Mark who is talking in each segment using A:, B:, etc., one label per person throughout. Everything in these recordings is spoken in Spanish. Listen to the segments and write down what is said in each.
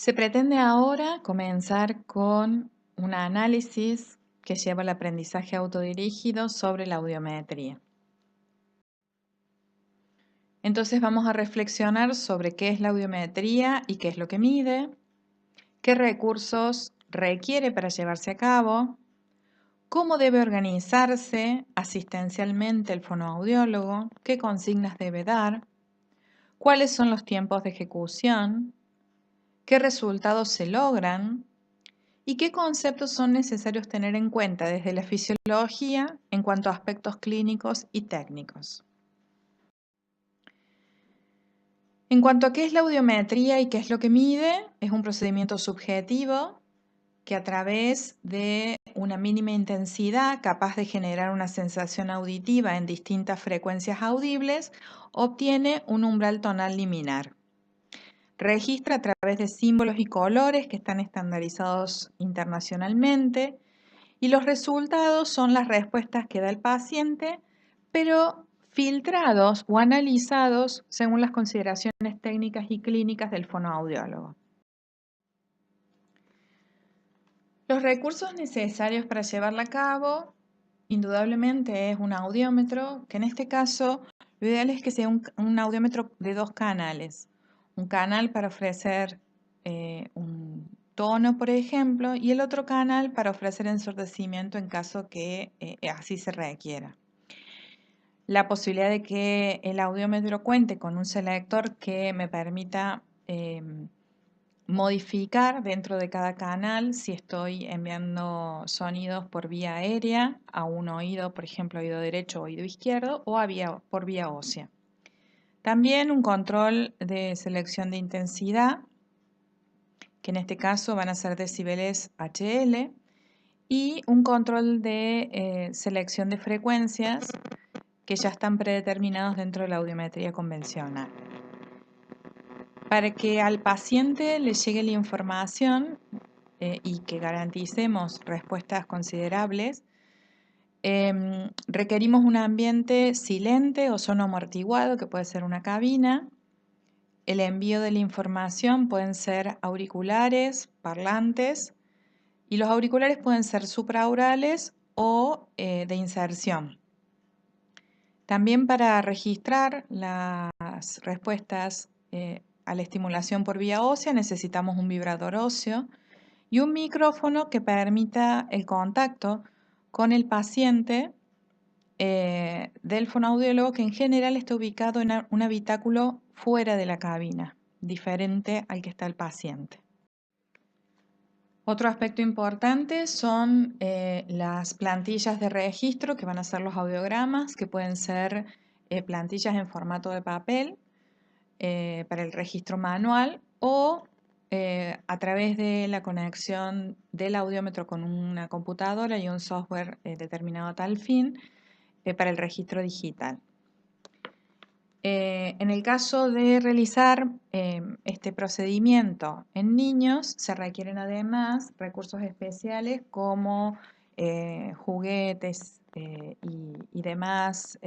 A: Se pretende ahora comenzar con un análisis que lleva al aprendizaje autodirigido sobre la audiometría. Entonces vamos a reflexionar sobre qué es la audiometría y qué es lo que mide, qué recursos requiere para llevarse a cabo, cómo debe organizarse asistencialmente el fonoaudiólogo, qué consignas debe dar, cuáles son los tiempos de ejecución, qué resultados se logran y qué conceptos son necesarios tener en cuenta desde la fisiología en cuanto a aspectos clínicos y técnicos. En cuanto a qué es la audiometría y qué es lo que mide, es un procedimiento subjetivo que a través de una mínima intensidad capaz de generar una sensación auditiva en distintas frecuencias audibles, obtiene un umbral tonal liminar. Registra a través de símbolos y colores que están estandarizados internacionalmente y los resultados son las respuestas que da el paciente, pero filtrados o analizados según las consideraciones técnicas y clínicas del fonoaudiólogo. Los recursos necesarios para llevarla a cabo, indudablemente es un audiómetro, que en este caso lo ideal es que sea un audiómetro de 2 canales. Un canal para ofrecer un tono, por ejemplo, y el otro canal para ofrecer ensordecimiento en caso que así se requiera. La posibilidad de que el audiómetro cuente con un selector que me permita modificar dentro de cada canal si estoy enviando sonidos por vía aérea a un oído, por ejemplo, oído derecho o oído izquierdo, o por vía ósea. También un control de selección de intensidad, que en este caso van a ser decibeles HL, y un control de selección de frecuencias que ya están predeterminados dentro de la audiometría convencional. Para que al paciente le llegue la información y que garanticemos respuestas considerables, requerimos un ambiente silente o sono amortiguado, que puede ser una cabina. El envío de la información pueden ser auriculares, parlantes, y los auriculares pueden ser supraorales o de inserción. También para registrar las respuestas a la estimulación por vía ósea necesitamos un vibrador óseo y un micrófono que permita el contacto con el paciente del fonoaudiólogo, que en general está ubicado en un habitáculo fuera de la cabina, diferente al que está el paciente. Otro aspecto importante son las plantillas de registro, que van a ser los audiogramas, que pueden ser plantillas en formato de papel para el registro manual o a través de la conexión del audiómetro con una computadora y un software determinado a tal fin para el registro digital. En el caso de realizar este procedimiento en niños, se requieren además recursos especiales como juguetes y demás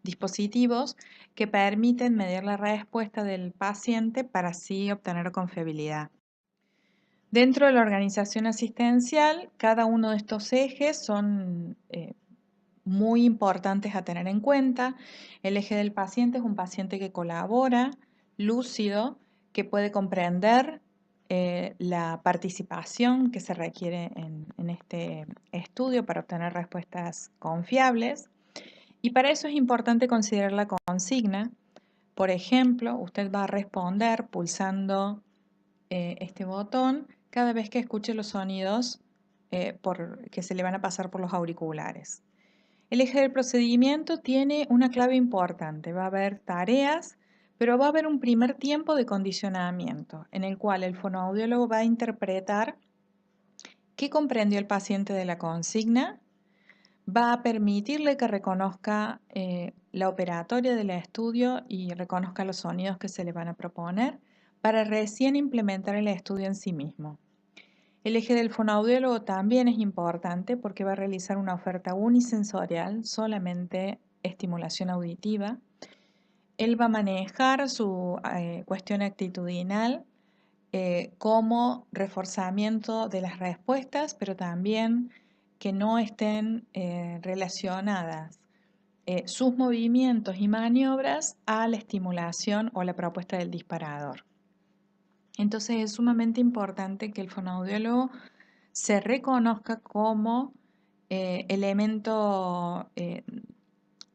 A: dispositivos que permiten medir la respuesta del paciente para así obtener confiabilidad. Dentro de la organización asistencial, cada uno de estos ejes son muy importantes a tener en cuenta. El eje del paciente es un paciente que colabora, lúcido, que puede comprender la participación que se requiere en este estudio para obtener respuestas confiables. Y para eso es importante considerar la consigna. Por ejemplo, usted va a responder pulsando este botón cada vez que escuche los sonidos que se le van a pasar por los auriculares. El eje del procedimiento tiene una clave importante. Va a haber tareas, pero va a haber un primer tiempo de condicionamiento en el cual el fonoaudiólogo va a interpretar qué comprendió el paciente de la consigna, va a permitirle que reconozca la operatoria del estudio y reconozca los sonidos que se le van a proponer para recién implementar el estudio en sí mismo. El eje del fonoaudiólogo también es importante porque va a realizar una oferta unisensorial, solamente estimulación auditiva. Él va a manejar su cuestión actitudinal como reforzamiento de las respuestas, pero también que no estén relacionadas sus movimientos y maniobras a la estimulación o la propuesta del disparador. Entonces es sumamente importante que el fonoaudiólogo se reconozca como elemento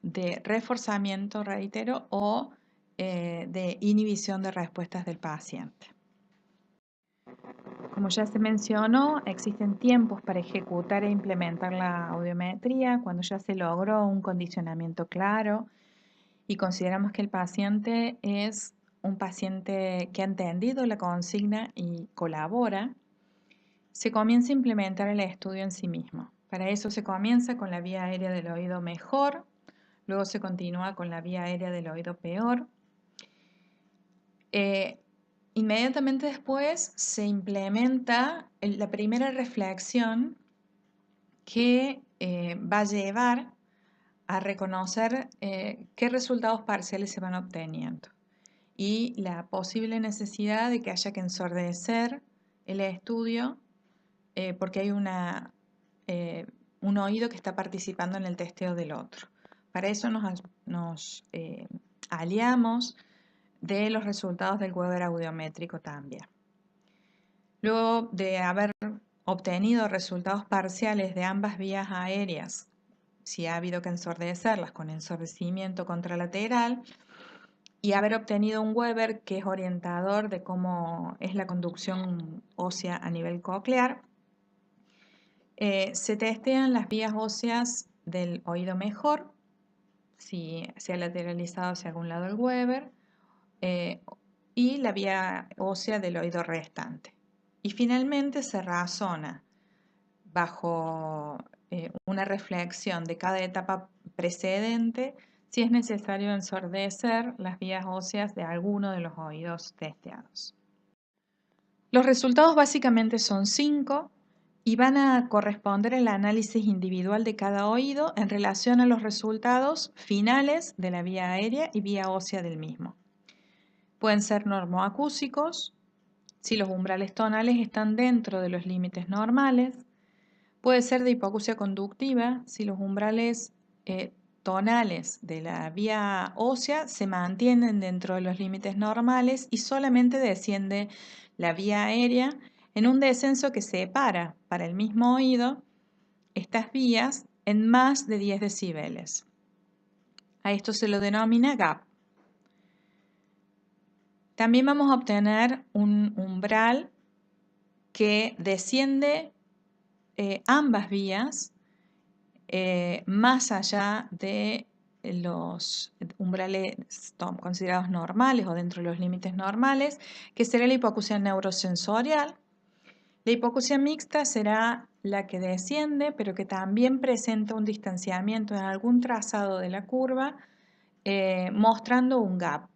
A: de reforzamiento, reitero, o de inhibición de respuestas del paciente. Como ya se mencionó, existen tiempos para ejecutar e implementar la audiometría cuando ya se logró un condicionamiento claro y consideramos que el paciente es un paciente que ha entendido la consigna y colabora. Se comienza a implementar el estudio en sí mismo. Para eso se comienza con la vía aérea del oído mejor, luego se continúa con la vía aérea del oído peor. Inmediatamente después se implementa la primera reflexión que va a llevar a reconocer qué resultados parciales se van obteniendo y la posible necesidad de que haya que ensordecer el estudio porque hay un oído que está participando en el testeo del otro. Para eso nos aliamos de los resultados del Weber audiométrico también. Luego de haber obtenido resultados parciales de ambas vías aéreas, si ha habido que ensordecerlas con ensordecimiento contralateral, y haber obtenido un Weber que es orientador de cómo es la conducción ósea a nivel coclear, se testean las vías óseas del oído mejor, si se ha lateralizado hacia algún lado el Weber, y la vía ósea del oído restante. Y finalmente se razona bajo una reflexión de cada etapa precedente si es necesario ensordecer las vías óseas de alguno de los oídos testeados. Los resultados básicamente son 5 y van a corresponder al análisis individual de cada oído en relación a los resultados finales de la vía aérea y vía ósea del mismo. Pueden ser normoacúsicos, si los umbrales tonales están dentro de los límites normales. Puede ser de hipoacusia conductiva, si los umbrales tonales de la vía ósea se mantienen dentro de los límites normales y solamente desciende la vía aérea en un descenso que separa para el mismo oído estas vías en más de 10 decibeles. A esto se lo denomina gap. También vamos a obtener un umbral que desciende ambas vías más allá de los umbrales considerados normales o dentro de los límites normales, que será la hipoacusia neurosensorial. La hipoacusia mixta será la que desciende, pero que también presenta un distanciamiento en algún trazado de la curva, mostrando un gap.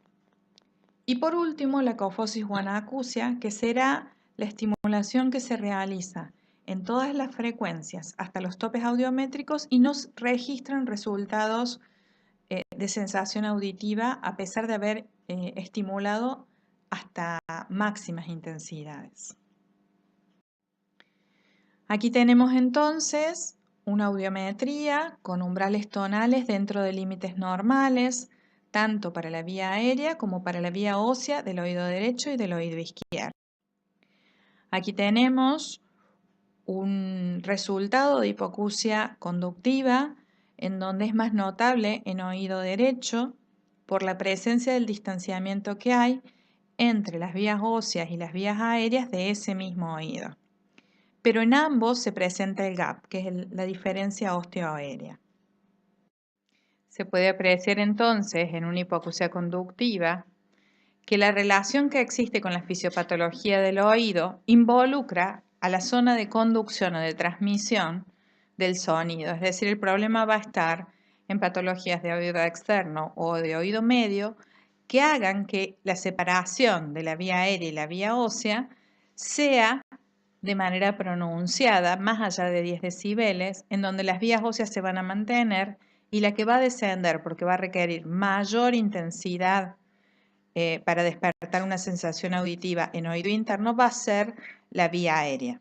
A: Y por último, la cofosis guanacusia, que será la estimulación que se realiza en todas las frecuencias hasta los topes audiométricos y nos registran resultados de sensación auditiva a pesar de haber estimulado hasta máximas intensidades. Aquí tenemos entonces una audiometría con umbrales tonales dentro de límites normales, tanto para la vía aérea como para la vía ósea del oído derecho y del oído izquierdo. Aquí tenemos un resultado de hipoacusia conductiva en donde es más notable en oído derecho por la presencia del distanciamiento que hay entre las vías óseas y las vías aéreas de ese mismo oído. Pero en ambos se presenta el gap, que es la diferencia osteoaérea. Se puede apreciar entonces en una hipoacusia conductiva que la relación que existe con la fisiopatología del oído involucra a la zona de conducción o de transmisión del sonido, es decir, el problema va a estar en patologías de oído externo o de oído medio que hagan que la separación de la vía aérea y la vía ósea sea de manera pronunciada, más allá de 10 decibeles, en donde las vías óseas se van a mantener y la que va a descender porque va a requerir mayor intensidad para despertar una sensación auditiva en oído interno va a ser la vía aérea.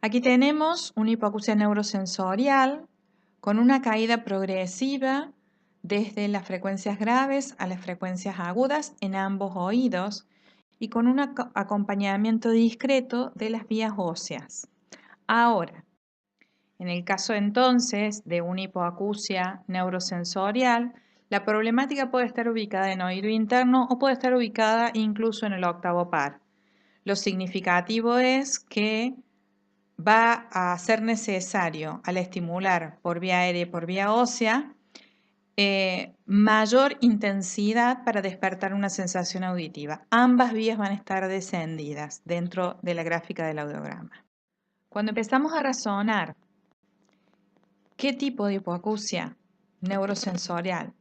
A: Aquí tenemos una hipoacusia neurosensorial con una caída progresiva desde las frecuencias graves a las frecuencias agudas en ambos oídos y con un acompañamiento discreto de las vías óseas. Ahora, en el caso entonces de una hipoacusia neurosensorial, la problemática puede estar ubicada en oído interno o puede estar ubicada incluso en el octavo par. Lo significativo es que va a ser necesario, al estimular por vía aérea y por vía ósea, mayor intensidad para despertar una sensación auditiva. Ambas vías van a estar descendidas dentro de la gráfica del audiograma. Cuando empezamos a razonar qué tipo de hipoacusia neurosensorial,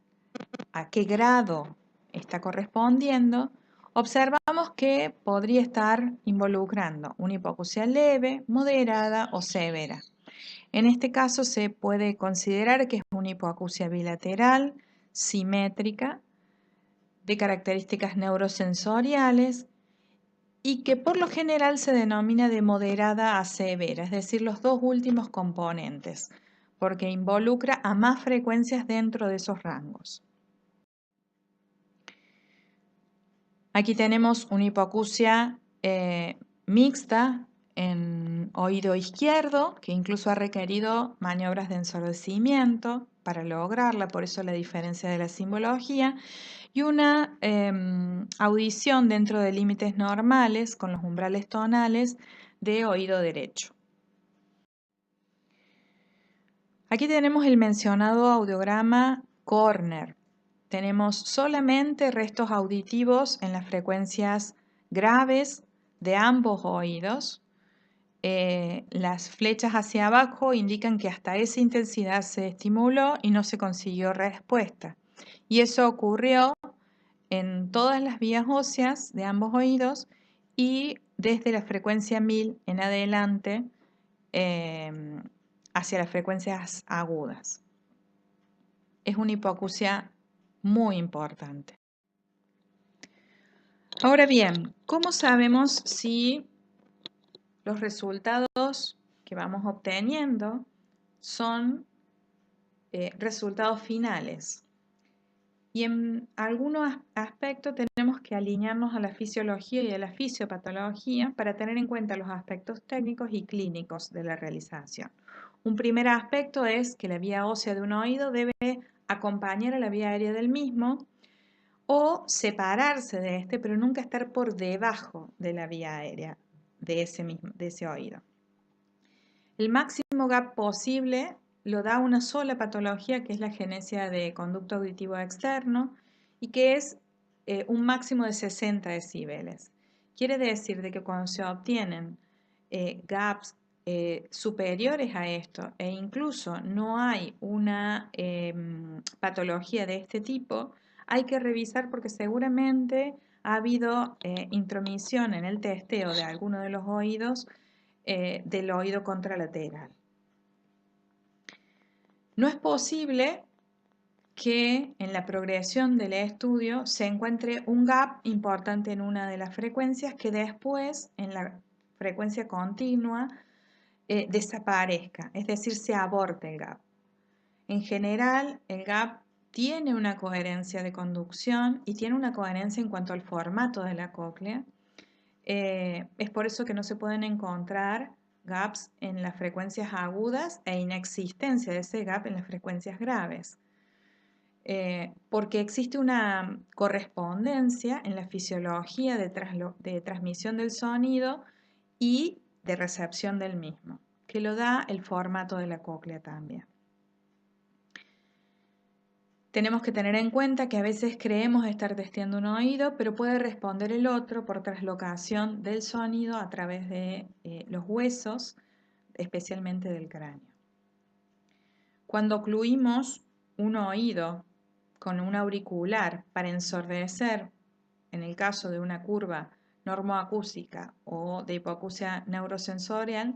A: a qué grado está correspondiendo, observamos que podría estar involucrando una hipoacusia leve, moderada o severa. En este caso se puede considerar que es una hipoacusia bilateral, simétrica, de características neurosensoriales y que por lo general se denomina de moderada a severa, es decir, los dos últimos componentes, porque involucra a más frecuencias dentro de esos rangos. Aquí tenemos una hipoacusia mixta en oído izquierdo, que incluso ha requerido maniobras de ensordecimiento para lograrla, por eso la diferencia de la simbología, y una audición dentro de límites normales con los umbrales tonales de oído derecho. Aquí tenemos el mencionado audiograma Corner. Tenemos solamente restos auditivos en las frecuencias graves de ambos oídos. Las flechas hacia abajo indican que hasta esa intensidad se estimuló y no se consiguió respuesta. Y eso ocurrió en todas las vías óseas de ambos oídos y desde la frecuencia 1000 en adelante hacia las frecuencias agudas. Es una hipoacusia muy importante. Ahora bien, ¿cómo sabemos si los resultados que vamos obteniendo son resultados finales? Y en algunos aspectos tenemos que alinearnos a la fisiología y a la fisiopatología para tener en cuenta los aspectos técnicos y clínicos de la realización. Un primer aspecto es que la vía ósea de un oído debe acompañar a la vía aérea del mismo o separarse de este, pero nunca estar por debajo de la vía aérea de ese oído. El máximo gap posible lo da una sola patología, que es la genesia de conducto auditivo externo, y que es un máximo de 60 decibeles. Quiere decir de que cuando se obtienen gaps superiores a esto e incluso no hay una patología de este tipo, hay que revisar porque seguramente ha habido intromisión en el testeo de alguno de los oídos del oído contralateral. No es posible que en la progresión del estudio se encuentre un gap importante en una de las frecuencias que después en la frecuencia continua desaparezca, es decir, se aborte el gap. En general, el gap tiene una coherencia de conducción y tiene una coherencia en cuanto al formato de la cóclea. Es por eso que no se pueden encontrar gaps en las frecuencias agudas e inexistencia de ese gap en las frecuencias graves. Porque existe una correspondencia en la fisiología de transmisión del sonido y de recepción del mismo, que lo da el formato de la cóclea también. Tenemos que tener en cuenta que a veces creemos estar testeando un oído, pero puede responder el otro por traslocación del sonido a través de los huesos, especialmente del cráneo. Cuando ocluimos un oído con un auricular para ensordecer, en el caso de una curva normoacústica o de hipoacusia neurosensorial,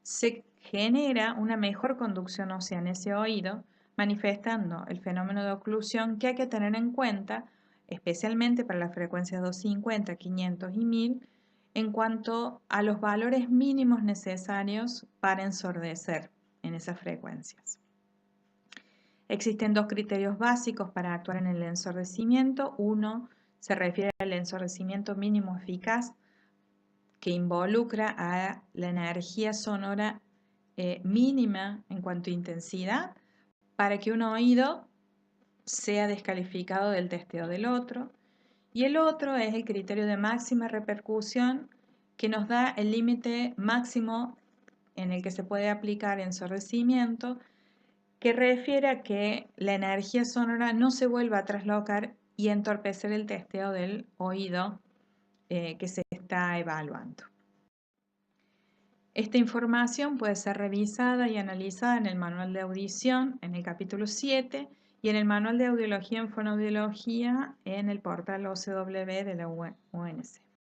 A: se genera una mejor conducción ósea en ese oído, manifestando el fenómeno de oclusión que hay que tener en cuenta, especialmente para las frecuencias 250, 500 y 1000, en cuanto a los valores mínimos necesarios para ensordecer en esas frecuencias. Existen dos criterios básicos para actuar en el ensordecimiento. Uno se refiere al ensordecimiento mínimo eficaz, que involucra a la energía sonora mínima en cuanto a intensidad para que un oído sea descalificado del testeo del otro. Y el otro es el criterio de máxima repercusión, que nos da el límite máximo en el que se puede aplicar ensordecimiento, que refiere a que la energía sonora no se vuelva a traslocar y entorpecer el testeo del oído que se está evaluando. Esta información puede ser revisada y analizada en el manual de audición en el capítulo 7 y en el manual de audiología en fonoaudiología en el portal OCW de la UNC.